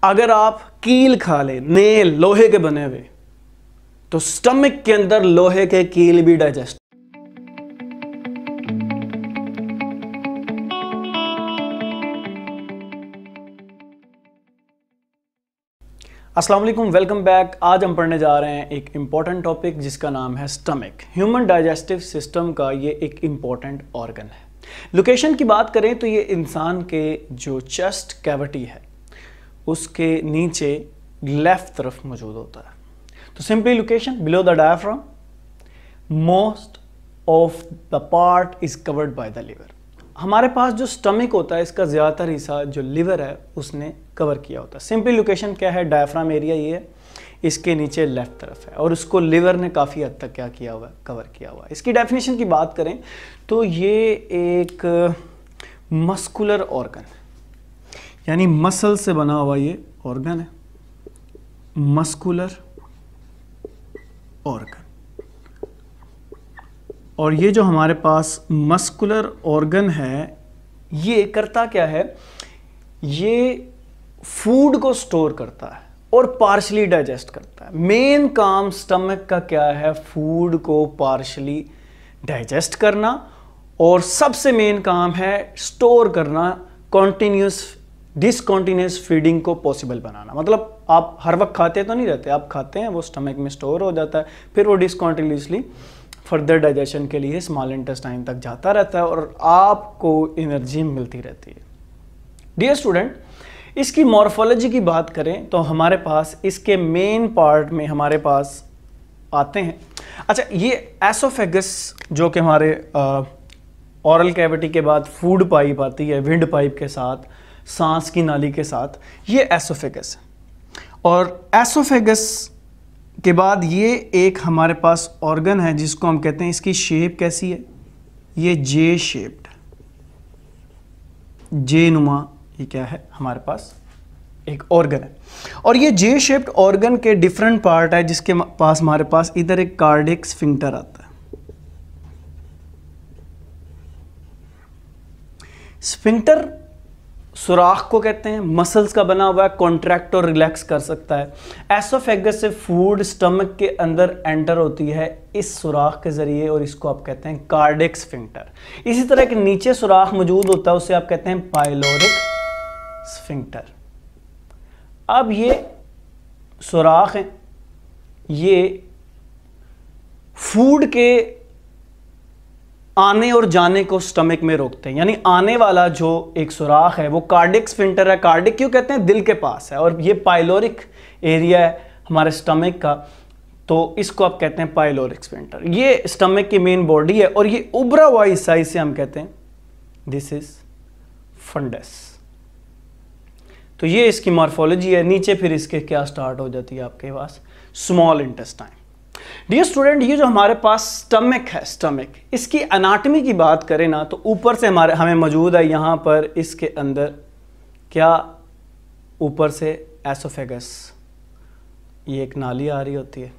अगर आप कील खा ले, नेल लोहे के बने हुए, तो स्टमक के अंदर लोहे के कील भी डाइजेस्ट। अस्सलाम वालेकुम, वेलकम बैक। आज हम पढ़ने जा रहे हैं एक इम्पॉर्टेंट टॉपिक जिसका नाम है स्टमक। ह्यूमन डाइजेस्टिव सिस्टम का ये एक इम्पॉर्टेंट ऑर्गन है। लोकेशन की बात करें तो ये इंसान के जो चेस्ट कैविटी है उसके नीचे लेफ्ट तरफ मौजूद होता है। तो simply location below the diaphragm, most of the part is covered by the liver. हमारे पास जो स्टमक होता है इसका ज़्यादातर हिस्सा जो लिवर है उसने कवर किया होता है। सिंपली लोकेशन क्या है, डायफ्राम एरिया ये है, इसके नीचे लेफ्ट तरफ है और उसको लिवर ने काफ़ी हद तक क्या किया हुआ है, कवर किया हुआ है। इसकी डेफिनेशन की बात करें तो ये एक मस्कुलर ऑर्गन है, यानी मसल से बना हुआ ये ऑर्गन है, मस्कुलर ऑर्गन। और ये जो हमारे पास मस्कुलर ऑर्गन है ये करता क्या है, ये फूड को स्टोर करता है और पार्शली डाइजेस्ट करता है। मेन काम स्टमक का क्या है, फूड को पार्शली डाइजेस्ट करना, और सबसे मेन काम है स्टोर करना, कॉन्टिन्यूस डिसकॉन्टिन्यूस फीडिंग को पॉसिबल बनाना। मतलब आप हर वक्त खाते तो नहीं रहते, आप खाते हैं, वो स्टमक में स्टोर हो जाता है, फिर वो डिसकॉन्टिन्यूसली फर्दर डाइजेशन के लिए स्मॉल इंटेस्टाइन तक जाता रहता है और आपको एनर्जी मिलती रहती है। डियर स्टूडेंट, इसकी मॉर्फोलॉजी की बात करें तो हमारे पास इसके मेन पार्ट में हमारे पास आते हैं। अच्छा, ये एसोफेगस जो कि हमारे ऑरल कैविटी के बाद फूड पाइप आती है, विंड पाइप के साथ, सांस की नाली के साथ, ये एसोफेगस है। और एसोफेगस के बाद ये एक हमारे पास ऑर्गन है जिसको हम कहते हैं, इसकी शेप कैसी है, ये जे शेप्ड, जे नुमा, ये क्या है हमारे पास एक ऑर्गन है। और ये जे शेप्ड ऑर्गन के डिफरेंट पार्ट है, जिसके पास हमारे पास इधर एक कार्डियक स्फिंक्टर आता है। स्फिंक्टर सुराख को कहते हैं, मसल्स का बना हुआ है, कॉन्ट्रैक्ट और रिलैक्स कर सकता है। एसोफेगस से फूड स्टमक के अंदर एंटर होती है इस सुराख के जरिए, और इसको आप कहते हैं कार्डियक स्फिंक्टर। इसी तरह एक नीचे सुराख मौजूद होता है, उसे आप कहते हैं पाइलोरिक स्फिंक्टर। अब ये सुराख हैं, ये फूड के आने और जाने को स्टमक में रोकते हैं, यानी आने वाला जो एक सुराख है वो कार्डियक स्फिंक्टर है। कार्डियक क्यों कहते हैं, दिल के पास है, और ये पाइलोरिक एरिया है हमारे स्टमक का, तो इसको आप कहते हैं पाइलोरिक स्फिंक्टर। ये स्टमक की मेन बॉडी है और ये उभरा हुआ हिस्सा इसे हम कहते हैं दिस इज फंडस। तो ये इसकी मॉर्फोलॉजी है। नीचे फिर इसके क्या स्टार्ट हो जाती है आपके पास, स्मॉल इंटेस्टाइन। डियर स्टूडेंट, ये जो हमारे पास स्टमक है, स्टमक, इसकी एनाटॉमी की बात करें ना तो ऊपर से हमें मौजूद है यहाँ पर इसके अंदर क्या, ऊपर से एसोफेगस, ये एक नाली आ रही होती है,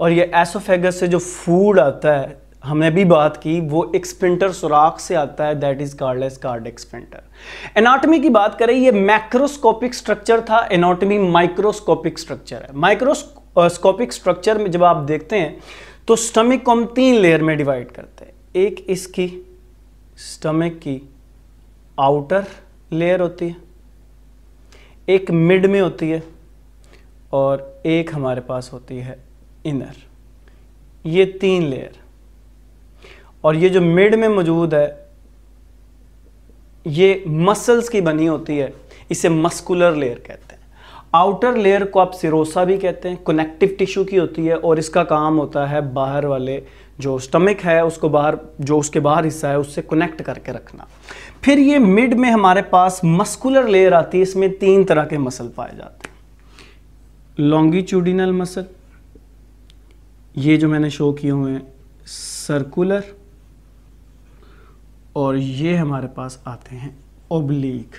और ये एसोफेगस से जो फूड आता है, हमने भी बात की, वो एक स्फिंक्टर सुराख से आता है, that is called as cardiac sphincter. Anatomy की बात करें, ये मैक्रोस्कोपिक स्ट्रक्चर था, एनाटॉमी माइक्रोस्कोपिक स्ट्रक्चर है। माइक्रोस्कोपिक स्ट्रक्चर में जब आप देखते हैं तो स्टमक को हम 3 लेयर में डिवाइड करते हैं। एक इसकी स्टमक की आउटर लेयर होती है, एक मिड में होती है, और एक हमारे पास होती है इनर। ये 3 लेयर, और ये जो मिड में मौजूद है ये मसल्स की बनी होती है, इसे मस्कुलर लेयर कहते हैं। आउटर लेयर को आप सिरोसा भी कहते हैं, कनेक्टिव टिश्यू की होती है, और इसका काम होता है बाहर वाले जो स्टमक है उसको बाहर, जो उसके बाहर हिस्सा है उससे कनेक्ट करके रखना। फिर ये मिड में हमारे पास मस्कुलर लेयर आती है, इसमें 3 तरह के मसल पाए जाते हैं। लॉन्गिट्यूडिनल मसल, ये जो मैंने शो किए हुए हैं सर्कुलर, और ये हमारे पास आते हैं ओब्लीक।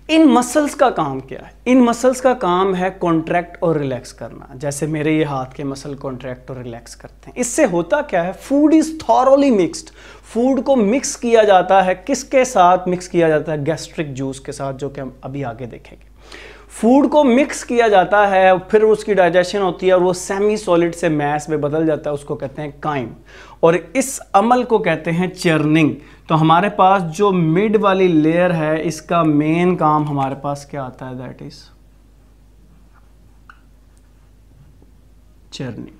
इन मसल्स का काम क्या है? इन मसल्स का काम है कॉन्ट्रैक्ट और रिलैक्स करना। जैसे मेरे ये हाथ के मसल कॉन्ट्रैक्ट और रिलैक्स करते हैं। इससे होता क्या है? Food is thoroughly mixed. Food को मिक्स किया जाता है, किसके साथ मिक्स किया जाता है? गैस्ट्रिक जूस के साथ, जो कि हम अभी आगे देखेंगे। फूड को मिक्स किया जाता है, फिर उसकी डाइजेशन होती है और वो सेमी सॉलिड से मैस में बदल जाता है, उसको कहते हैं काइम, और इस अमल को कहते हैं चर्निंग। तो हमारे पास जो मिड वाली लेयर है, इसका मेन काम हमारे पास क्या आता है? That is churning.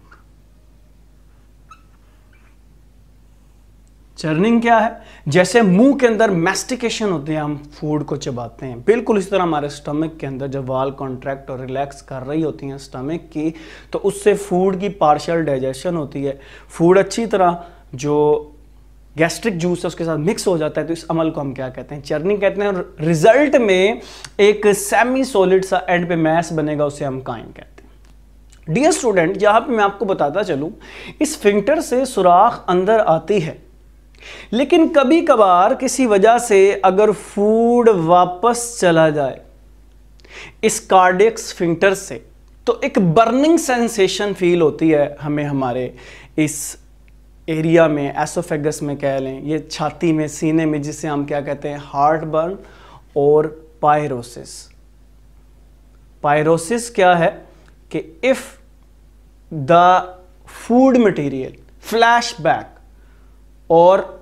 चर्निंग क्या है? जैसे मुंह के अंदर मैस्टिकेशन होती है, हम फूड को चबाते हैं, बिल्कुल इस तरह हमारे स्टमक के अंदर जब वाल कॉन्ट्रैक्ट और रिलैक्स कर रही होती हैं स्टमक की, तो उससे फूड की पार्शियल डाइजेशन होती है। फूड अच्छी तरह जो गैस्ट्रिक जूस है उसके साथ मिक्स हो जाता है। तो इस अमल को हम क्या कहते हैं? चर्निंग कहते हैं। रिजल्ट में एक सेमी सॉलिड सा एंड पे मैस बनेगा, उसे हम काइम कहते हैं। डियर स्टूडेंट, यहां पे मैं आपको बताता चलूं, इस स्फिंक्टर से सुराख अंदर आती है, लेकिन कभी कभार किसी वजह से अगर फूड वापस चला जाए इस कार्डियक स्फिंक्टर से, तो एक बर्निंग सेंसेशन फील होती है हमें हमारे इस एरिया में, एसोफेगस में कह लें, ये छाती में, सीने में, जिसे हम क्या कहते हैं? हार्ट बर्न और पायरोसिस। पायरोसिस क्या है कि if the food material flashback, और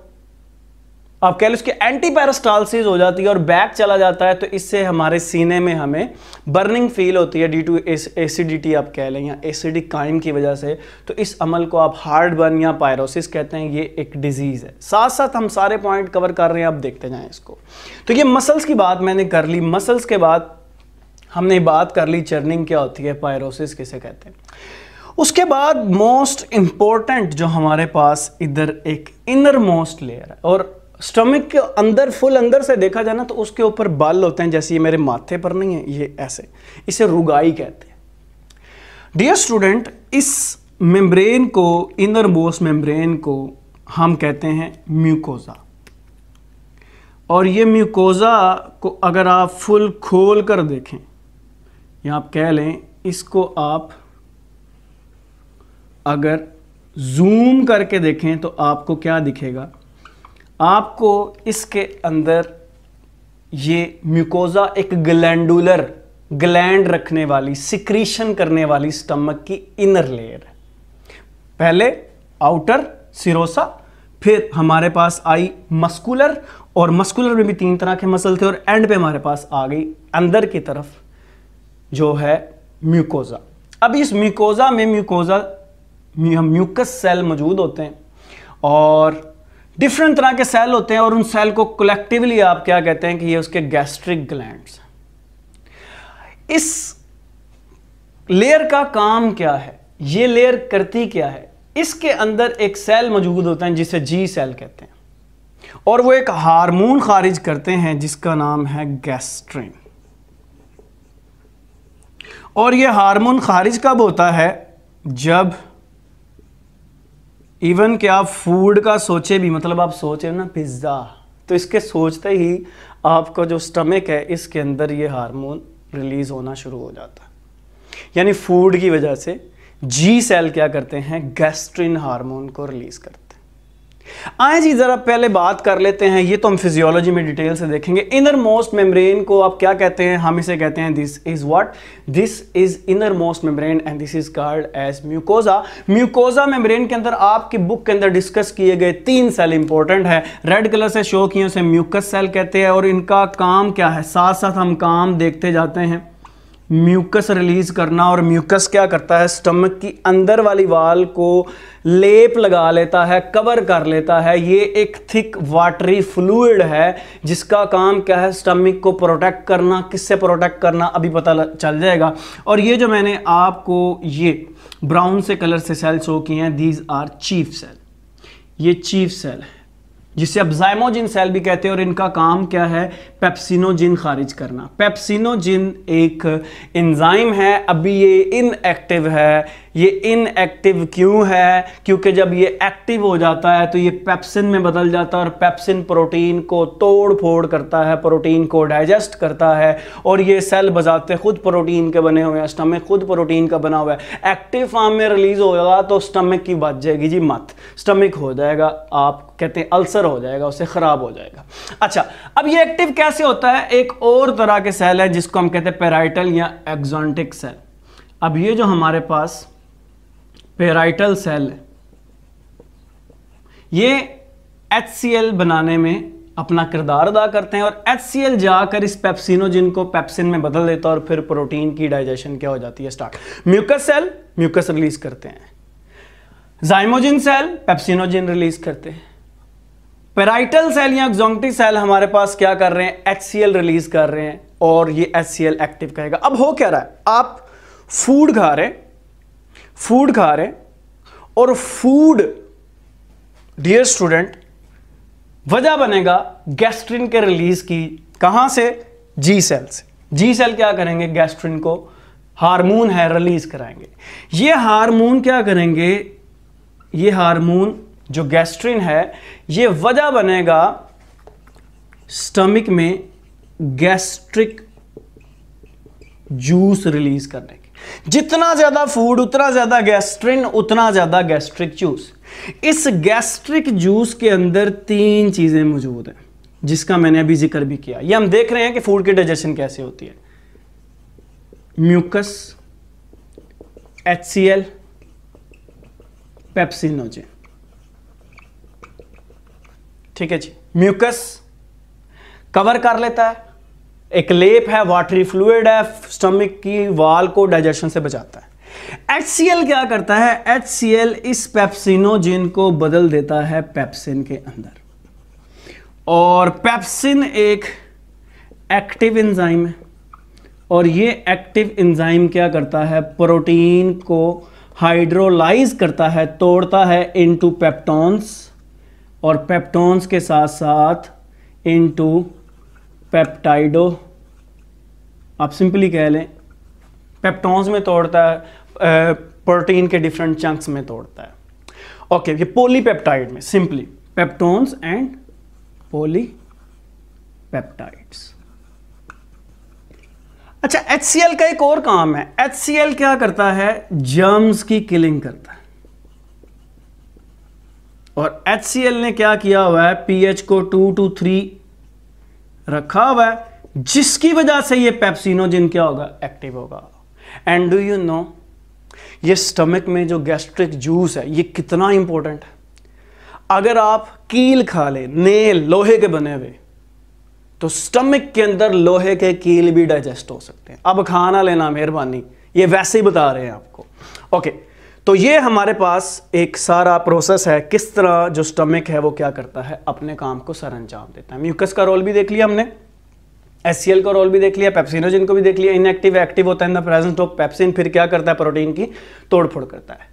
आप कह लो उसकी एंटीपैरास्टालसिस हो जाती है और बैक चला जाता है, तो इससे हमारे सीने में हमें बर्निंग फील होती है ड्यू टू एसिडिटी आप कह लें, या एसिडिक काइम की वजह से। तो इस अमल को आप हार्ट बर्न या पायरोसिस कहते हैं। ये एक डिजीज है। साथ साथ हम सारे पॉइंट कवर कर रहे हैं, आप देखते जाएं इसको। तो ये मसल्स की बात मैंने कर ली। मसल्स के बाद हमने बात कर ली चर्निंग क्या होती है, पायरोसिस किसे कहते हैं। उसके बाद मोस्ट इंपॉर्टेंट जो हमारे पास इधर एक इनर मोस्ट लेयर है, और स्टमक के अंदर, फुल अंदर से देखा जाए ना, तो उसके ऊपर बाल होते हैं, जैसे ये मेरे माथे पर नहीं है, ये ऐसे, इसे रुगाई कहते हैं। डियर स्टूडेंट, इस मेम्ब्रेन को, इनर मोस्ट मेम्ब्रेन को हम कहते हैं म्यूकोजा। और ये म्यूकोजा को अगर आप फुल खोल कर देखें, या आप कह लें इसको आप अगर जूम करके देखें, तो आपको क्या दिखेगा? आपको इसके अंदर ये म्यूकोजा एक ग्लैंडुलर, ग्लैंड रखने वाली, सिक्रीशन करने वाली स्टमक की इनर लेयर है। पहले आउटर सिरोसा, फिर हमारे पास आई मस्कुलर, और मस्कुलर में भी 3 तरह के मसल थे, और एंड पे हमारे पास आ गई अंदर की तरफ जो है म्यूकोजा। अब इस म्यूकोजा में म्यूकस सेल मौजूद होते हैं, और डिफरेंट तरह के सेल होते हैं, और उन सेल को कलेक्टिवली आप क्या कहते हैं कि ये उसके गैस्ट्रिक ग्लैंड्स। इस लेयर का काम क्या है? ये लेयर करती क्या है? इसके अंदर एक सेल मौजूद होता है जिसे जी सेल कहते हैं, और वो एक हार्मोन खारिज करते हैं जिसका नाम है गैस्ट्रिन। और ये हार्मोन खारिज कब होता है? जब इवन कि आप फूड का सोचे भी, मतलब आप सोचे ना पिज्ज़ा, तो इसके सोचते ही आपका जो स्टमक है इसके अंदर ये हार्मोन रिलीज होना शुरू हो जाता है। यानी फूड की वजह से जी सेल क्या करते हैं? गैस्ट्रिन हार्मोन को रिलीज करते हैं। आए जी जरा पहले बात कर लेते हैं, ये तो हम फिजियोलॉजी में डिटेल से देखेंगे। इनर मोस्ट मेम्ब्रेन को आप क्या कहते हैं? हम इसे कहते हैं this is what? This is innermost membrane and this is called as mucosa. Mucosa membrane के अंदर आपकी बुक के अंदर डिस्कस किए गए 3 सेल इंपॉर्टेंट है, रेड कलर से शो किए, उसे म्यूकस सेल कहते हैं। और इनका काम क्या है? साथ साथ हम काम देखते जाते हैं। म्यूकस रिलीज करना, और म्यूकस क्या करता है? स्टमक की अंदर वाली वाल को लेप लगा लेता है, कवर कर लेता है। ये एक थिक वाटरी फ्लूइड है जिसका काम क्या है? स्टमक को प्रोटेक्ट करना। किससे प्रोटेक्ट करना अभी पता चल जाएगा। और ये जो मैंने आपको ये ब्राउन से कलर से सेल शो किए हैं, दीज आर चीफ सेल। ये चीफ सेल है जिसे अब ज़ाइमोजिन सेल भी कहते हैं, और इनका काम क्या है? पेप्सिनोजिन खारिज करना। पेप्सिनोजिन एक एंजाइम है, अभी ये इनएक्टिव है, ये इनएक्टिव क्यों है? क्योंकि जब ये एक्टिव हो जाता है तो ये पेप्सिन में बदल जाता है और पेप्सिन प्रोटीन को तोड़ फोड़ करता है, प्रोटीन को डाइजेस्ट करता है और ये सेल बजाते खुद प्रोटीन के बने हुए हैं, स्टमक खुद प्रोटीन का बना हुआ है। एक्टिव फॉर्म में रिलीज होगा तो स्टमक की बात जाएगी जी मत, स्टमक हो जाएगा, आप कहते हैं अल्सर हो जाएगा, उससे खराब हो जाएगा। अच्छा, अब ये एक्टिव कैसे होता है? एक और तरह के सेल है जिसको हम कहते हैं पेराइटल या एक्सोंटिक सेल। अब ये जो हमारे पास पेराइटल सेल है, ये HCl बनाने में अपना किरदार अदा करते हैं और HCl जाकर इस पेप्सिनोजिन को पेप्सिन में बदल देता है और फिर प्रोटीन की डाइजेशन क्या हो जाती है start. Mucus cell mucus release करते हैं, जाइमोजिन सेल पेप्सिनोजिन रिलीज करते हैं, पेराइटल सेल या एक्सोंटिक सेल हमारे पास क्या कर रहे हैं? HCl रिलीज कर रहे हैं और ये HCl एक्टिव करेगा। अब हो क्या रहा है? आप फूड खा रहे और फूड, डियर स्टूडेंट, वजह बनेगा गैस्ट्रिन के रिलीज की। कहां से? जी सेल से। जी सेल क्या करेंगे? गैस्ट्रिन को, हार्मोन है, रिलीज कराएंगे। ये हार्मोन क्या करेंगे? ये हार्मोन जो गैस्ट्रिन है ये वजह बनेगा स्टमक में गैस्ट्रिक जूस रिलीज करने की। जितना ज्यादा फूड उतना ज्यादा गैस्ट्रिन, उतना ज्यादा गैस्ट्रिक जूस। इस गैस्ट्रिक जूस के अंदर 3 चीजें मौजूद हैं जिसका मैंने अभी जिक्र भी किया। ये हम देख रहे हैं कि फूड की डाइजेशन कैसे होती है। Mucus, HCl, pepsinogen. ठीक है जी। म्यूकस कवर कर लेता है, एक लेप है, वाटरी फ्लूइड है, स्टमक की वाल को डाइजेशन से बचाता है। HCl क्या करता है? HCl इस पेप्सिनोजिन को बदल देता है पेप्सिन के अंदर और पेप्सिन एक एक्टिव एंजाइम है और ये एक्टिव एंजाइम क्या करता है? प्रोटीन को हाइड्रोलाइज करता है, तोड़ता है इनटू पेप्टोन्स और पेप्टोन्स के साथ साथ इनटू पेप्टाइडो। आप सिंपली कह लें पेप्टोन्स में तोड़ता है, प्रोटीन के डिफरेंट चंक्स में तोड़ता है। ओके, ये पॉलीपेप्टाइड में सिंपली पेप्टोन्स एंड पॉलीपेप्टाइड्स। अच्छा, HCl का एक और काम है। HCl क्या करता है? जर्म्स की किलिंग करता है और HCl ने क्या किया हुआ है? pH को 2 to 3 रखा हुआ है जिसकी वजह से ये पेप्सिनोजिन क्या होगा? एक्टिव होगा। एंड डू यू नो ये स्टमक में जो गैस्ट्रिक जूस है ये कितना इंपॉर्टेंट है? अगर आप कील खा ले, नेल लोहे के बने हुए, तो स्टमक के अंदर लोहे के कील भी डाइजेस्ट हो सकते हैं। अब खाना लेना मेहरबानी, ये वैसे ही बता रहे हैं आपको। ओके, तो ये हमारे पास एक सारा प्रोसेस है किस तरह जो स्टमक है वो क्या करता है? अपने काम को सर अंजाम देता है। म्यूकस का रोल भी देख लिया हमने, HCl का रोल भी देख लिया, पेप्सिनोजिन को भी देख लिया। इनएक्टिव एक्टिव होता है in the presence of pepsin, फिर क्या करता है? प्रोटीन की तोड़फोड़ करता है।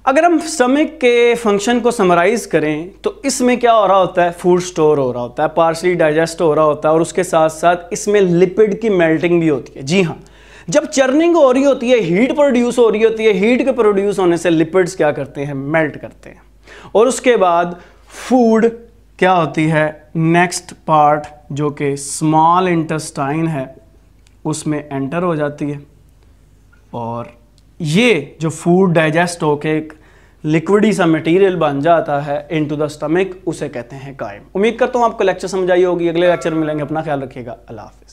अगर हम स्टमक के फंक्शन को समराइज करें तो इसमें क्या हो रहा होता है? फूड स्टोर हो रहा होता है, पार्शली डाइजेस्ट हो रहा होता है और उसके साथ साथ इसमें लिपिड की मेल्टिंग भी होती है। जी हाँ, जब चर्निंग हो रही होती है, हीट प्रोड्यूस हो रही होती है, हीट के प्रोड्यूस होने से लिपिड्स क्या करते हैं? मेल्ट करते हैं और उसके बाद फूड क्या होती है? नेक्स्ट पार्ट जो कि स्मॉल इंटेस्टाइन है उसमें एंटर हो जाती है और ये जो फूड डाइजेस्ट होके एक लिक्विडी सा मटेरियल बन जाता है इनटू द स्टमक, उसे कहते हैं काइम। उम्मीद करता हूँ आपको लेक्चर समझ आई होगी। अगले लेक्चर में मिलेंगे, अपना ख्याल रखिएगा। अल्लाह हाफ़िज़।